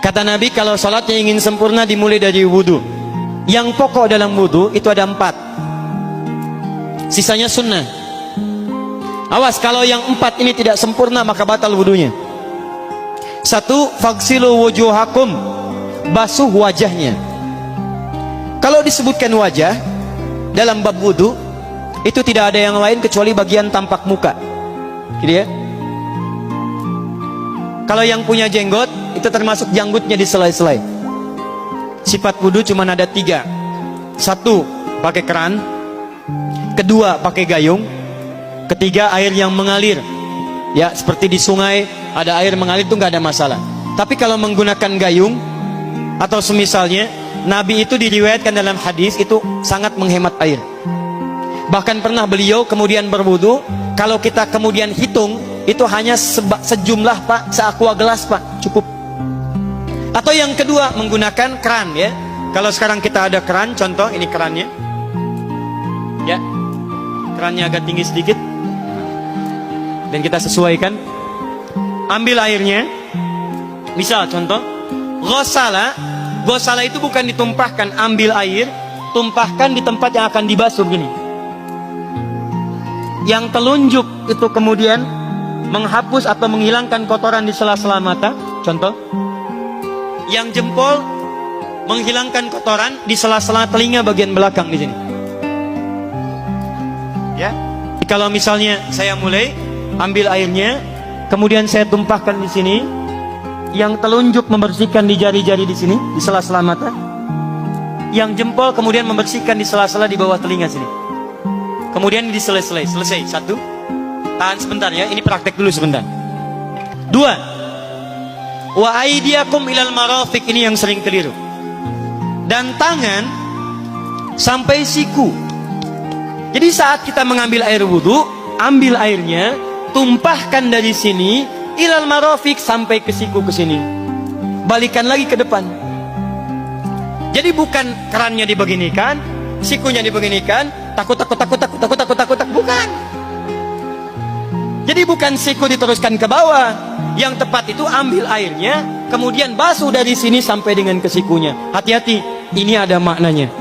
Kata Nabi, kalau salatnya ingin sempurna dimulai dari wudu. Yang pokok dalam wudu itu ada 4. Sisanya sunnah. Awas, kalau yang 4 ini tidak sempurna maka batal wudunya. 1. Faghsilu wujuhakum, basuh wajahnya. Kalau disebutkan wajah dalam bab wudu, itu tidak ada yang lain kecuali bagian tampak muka, gitu ya. Kalau yang punya jenggot, itu termasuk janggutnya di selai-selai. Sifat wudu cuma ada 3. 1, pakai keran. 2, pakai gayung. 3, air yang mengalir. Ya, seperti di sungai ada air mengalir, itu nggak ada masalah. Tapi kalau menggunakan gayung atau semisalnya, Nabi itu diriwayatkan dalam hadis itu sangat menghemat air. Bahkan pernah beliau kemudian berwudu, kalau kita kemudian hitung, itu hanya sejumlah Pak, seaqua gelas Pak, cukup. Atau yang kedua, menggunakan keran ya. Kalau sekarang kita ada keran, contoh ini kerannya. Ya. Kerannya agak tinggi sedikit. Dan kita sesuaikan. Ambil airnya. Misal contoh, ghasala. Ghasala itu bukan ditumpahkan, ambil air, tumpahkan di tempat yang akan dibasuh gini. Yang telunjuk itu kemudian menghapus atau menghilangkan kotoran di sela-sela mata, contoh. Yang jempol menghilangkan kotoran di sela-sela telinga bagian belakang di sini. Ya. Kalau misalnya saya mulai ambil airnya, kemudian saya tumpahkan di sini. Yang telunjuk membersihkan di jari-jari di sini, di sela-sela mata. Yang jempol kemudian membersihkan di sela-sela di bawah telinga sini. Kemudian di selesai. 1. Tahan sebentar ya, ini praktek dulu sebentar. 2. Wa aidiakum ilal marafiq, ini yang sering keliru. Dan tangan sampai siku. Jadi saat kita mengambil air wudu, ambil airnya, tumpahkan dari sini ilal marafiq sampai ke siku ke sini. Balikan lagi ke depan. Jadi bukan kerannya dibeginikan, sikunya dibeginikan, takut, bukan. Jadi bukan siku diteruskan ke bawah. Yang tepat itu ambil airnya, kemudian basuh dari sini sampai dengan ke sikunya. Hati-hati, ini ada maknanya.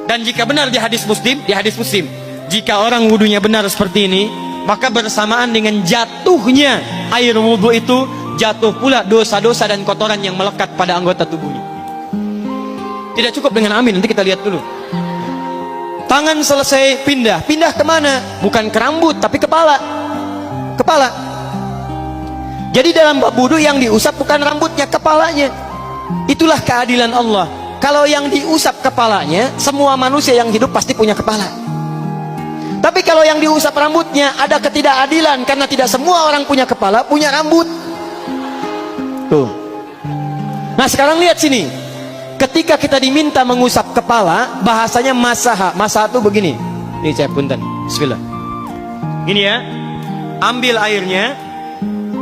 Dan jika benar di hadis Muslim, jika orang wudunya benar seperti ini, maka bersamaan dengan jatuhnya air wudu itu, jatuh pula dosa-dosa dan kotoran yang melekat pada anggota tubuhnya. Tidak cukup dengan amin, nanti kita lihat dulu. Tangan selesai pindah kemana? Bukan ke rambut, tapi kepala. Jadi dalam bab wudu yang diusap bukan rambutnya, kepalanya. Itulah keadilan Allah. Kalau yang diusap kepalanya, semua manusia yang hidup pasti punya kepala. Tapi kalau yang diusap rambutnya, ada ketidakadilan, karena tidak semua orang punya kepala, punya rambut. Tuh. Nah sekarang lihat sini. Ketika kita diminta mengusap kepala, bahasanya masaha. Masaha itu begini. Ini saya punten. Bismillah. Gini ya. Ambil airnya,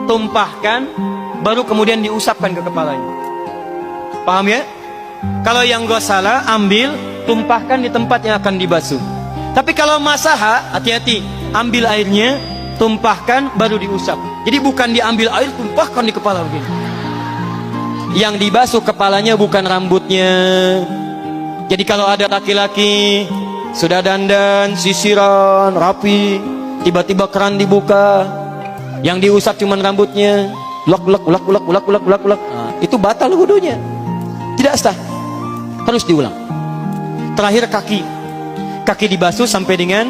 tumpahkan, baru kemudian diusapkan ke kepalanya. Paham ya? Kalau yang ghasala, ambil, tumpahkan di tempat yang akan dibasuh. Tapi kalau masaha, hati-hati. Ambil airnya, tumpahkan, baru diusap. Jadi bukan diambil air, tumpahkan di kepala begini. Yang dibasuh kepalanya bukan rambutnya. Jadi kalau ada laki-laki sudah dandan, sisiran, rapi, tiba-tiba keran dibuka, yang diusap cuma rambutnya, ulak. Itu batal wudunya. Tidak sah. Harus diulang. Terakhir kaki dibasuh sampai dengan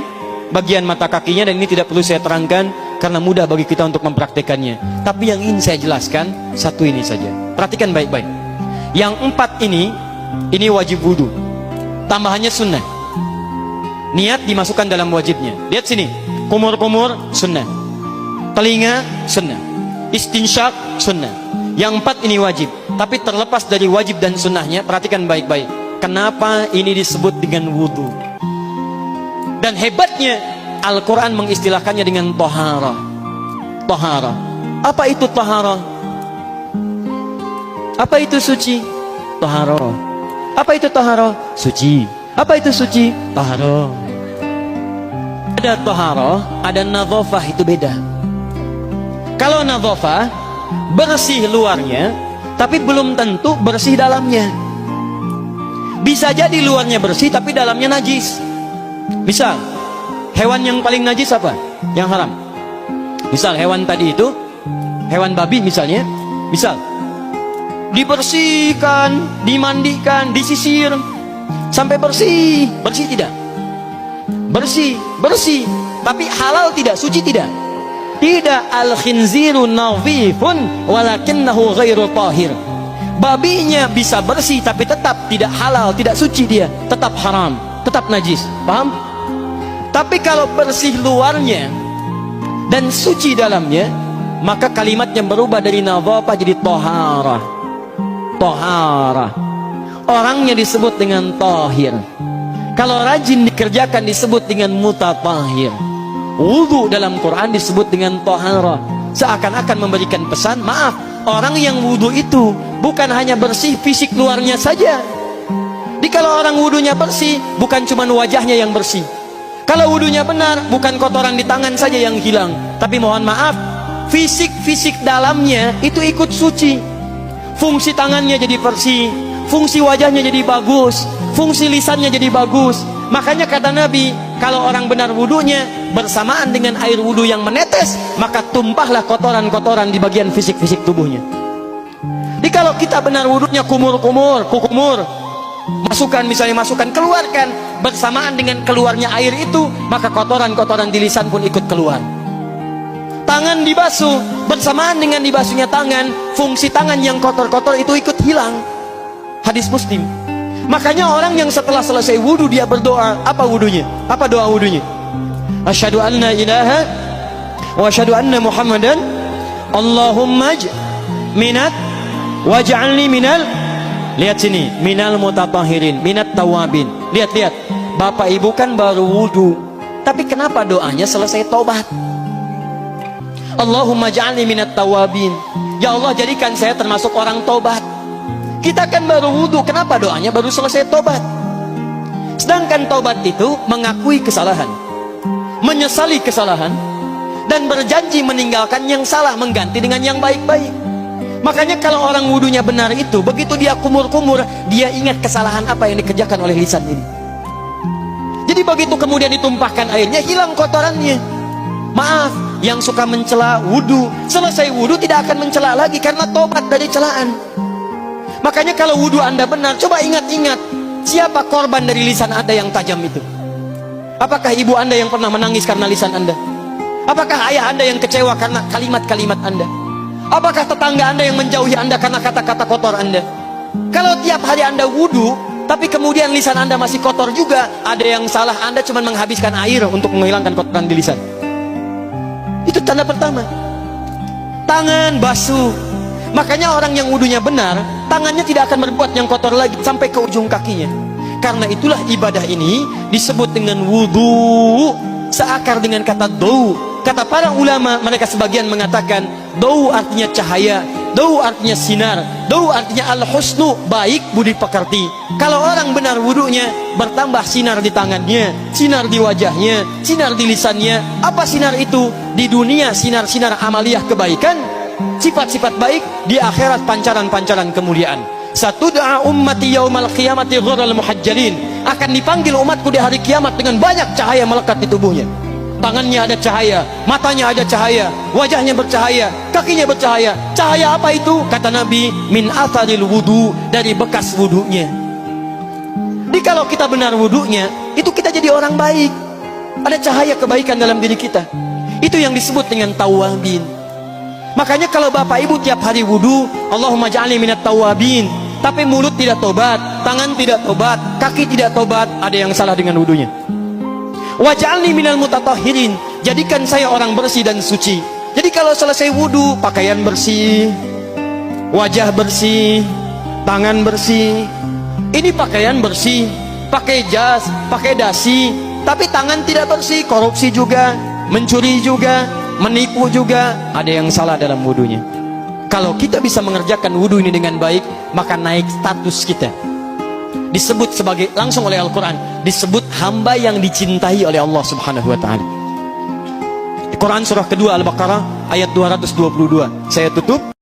bagian mata kakinya, dan ini tidak perlu saya terangkan karena mudah bagi kita untuk mempraktekannya. Tapi yang ingin saya jelaskan satu ini saja. Perhatikan baik-baik. Yang 4 ini wajib wudu. Tambahannya sunnah. Niat dimasukkan dalam wajibnya. Lihat sini. Kumur-kumur sunnah. Telinga sunnah. Istinsyak sunnah. Yang 4 ini wajib. Tapi terlepas dari wajib dan sunnahnya, perhatikan baik-baik. Kenapa ini disebut dengan wudu? Dan hebatnya Al-Quran mengistilahkannya dengan tohara. Apa itu tohara? Apa itu suci? Tohara. Apa itu tohara? Suci. Apa itu suci? Tohara. Ada tohara, ada nadhafah, itu beda. Kalau nadhafah, bersih luarnya, tapi belum tentu bersih dalamnya. Bisa jadi luarnya bersih tapi dalamnya najis. Misal, hewan yang paling najis apa? Yang haram. Misal hewan tadi itu, hewan babi misalnya, misal dibersihkan, dimandikan, disisir sampai bersih. Bersih tidak? Bersih, bersih. Tapi halal tidak? Suci tidak? Tidak. Al-khinziru nadhifun walakinnahu ghairu tahir. Babinya bisa bersih tapi tetap tidak halal, tidak suci dia, tetap haram, tetap najis. Paham? Tapi kalau bersih luarnya dan suci dalamnya, maka kalimatnya berubah dari nadhafah jadi taharah. Taharah. Orangnya disebut dengan tahir. Kalau rajin dikerjakan disebut dengan mutatahhir. Wudu dalam Quran disebut dengan taharah. Seakan-akan memberikan pesan, maaf, orang yang wudu itu bukan hanya bersih fisik luarnya saja. Jadi kalau orang wudunya bersih, bukan cuma wajahnya yang bersih. Kalau wudunya benar, bukan kotoran di tangan saja yang hilang, tapi mohon maaf, fisik dalamnya itu ikut suci. Fungsi tangannya jadi bersih, fungsi wajahnya jadi bagus, fungsi lisannya jadi bagus. Makanya kata Nabi, kalau orang benar wudunya bersamaan dengan air wudu yang menetes, maka tumpahlah kotoran-kotoran di bagian fisik-fisik tubuhnya. Jadi kalau kita benar wudunya kumur-kumur, kukumur, masukkan, keluarkan, bersamaan dengan keluarnya air itu, maka kotoran-kotoran di lisan pun ikut keluar. Tangan dibasuh, bersamaan dengan dibasuhnya tangan, fungsi tangan yang kotor-kotor itu ikut hilang. Hadis Muslim. Makanya orang yang setelah selesai wudu dia berdoa, apa wudunya? Apa doa wudunya? Asyhadu an la ilaha wa asyhadu anna Muhammadan Allahumma minat waj'alni minal, lihat sini, minal mutatahhirin, minat tawabin. Lihat, Bapak Ibu kan baru wudu, tapi kenapa doanya selesai tobat? Allahumma ja'alni minat tawabin. Ya Allah, jadikan saya termasuk orang tobat. Kita kan baru wudu, kenapa doanya baru selesai tobat? Sedangkan tobat itu mengakui kesalahan, menyesali kesalahan, dan berjanji meninggalkan yang salah, mengganti dengan yang baik-baik. Makanya kalau orang wudunya benar itu, begitu dia kumur-kumur, dia ingat kesalahan apa yang dikerjakan oleh lisan ini. Jadi begitu kemudian ditumpahkan airnya, hilang kotorannya. Maaf, yang suka mencela wudu, selesai wudu tidak akan mencela lagi karena tobat dari celaan. Makanya kalau wudu Anda benar, coba ingat-ingat, siapa korban dari lisan Anda yang tajam itu? Apakah ibu Anda yang pernah menangis karena lisan Anda? Apakah ayah Anda yang kecewa karena kalimat-kalimat Anda? Apakah tetangga Anda yang menjauhi Anda karena kata-kata kotor Anda? Kalau tiap hari Anda wudu, tapi kemudian lisan Anda masih kotor juga, ada yang salah, Anda cuma menghabiskan air untuk menghilangkan kotoran di lisan. Itu tanda pertama. Tangan basuh. Makanya orang yang wudunya benar, tangannya tidak akan berbuat yang kotor lagi sampai ke ujung kakinya. Karena itulah ibadah ini disebut dengan wudu, seakar dengan kata dau. Kata para ulama, mereka sebagian mengatakan dau artinya cahaya, dau artinya sinar, dau artinya al-husnu, baik budi pekerti. Kalau orang benar wudunya, bertambah sinar di tangannya, sinar di wajahnya, sinar di lisannya. Apa sinar itu? Di dunia sinar-sinar amaliyah kebaikan, sifat-sifat baik, di akhirat pancaran-pancaran kemuliaan. Satud'a ummati yaumal qiyamati ghurral muhajjalin. Akan dipanggil umatku di hari kiamat dengan banyak cahaya melekat di tubuhnya. Tangannya ada cahaya, matanya ada cahaya, wajahnya bercahaya, kakinya bercahaya. Cahaya apa itu? Kata Nabi, min atharil wudu, dari bekas wudunya. Jadi kalau kita benar wudunya, itu kita jadi orang baik. Ada cahaya kebaikan dalam diri kita. Itu yang disebut dengan tawabin. Makanya kalau Bapak Ibu tiap hari wudu, Allahumma ja'alni minat tawabin, tapi mulut tidak tobat, tangan tidak tobat, kaki tidak tobat, ada yang salah dengan wudunya. Waj'alni minal mutatahhirin, jadikan saya orang bersih dan suci. Jadi kalau selesai wudu, pakaian bersih, wajah bersih, tangan bersih. Ini pakaian bersih, pakai jas, pakai dasi, tapi tangan tidak bersih, korupsi juga, mencuri juga, menipu juga, ada yang salah dalam wudunya. Kalau kita bisa mengerjakan wudu ini dengan baik, maka naik status kita. Disebut sebagai, langsung oleh Al-Quran, disebut hamba yang dicintai oleh Allah Subhanahu wa ta'ala. Quran surah kedua Al-Baqarah ayat 222. Saya tutup.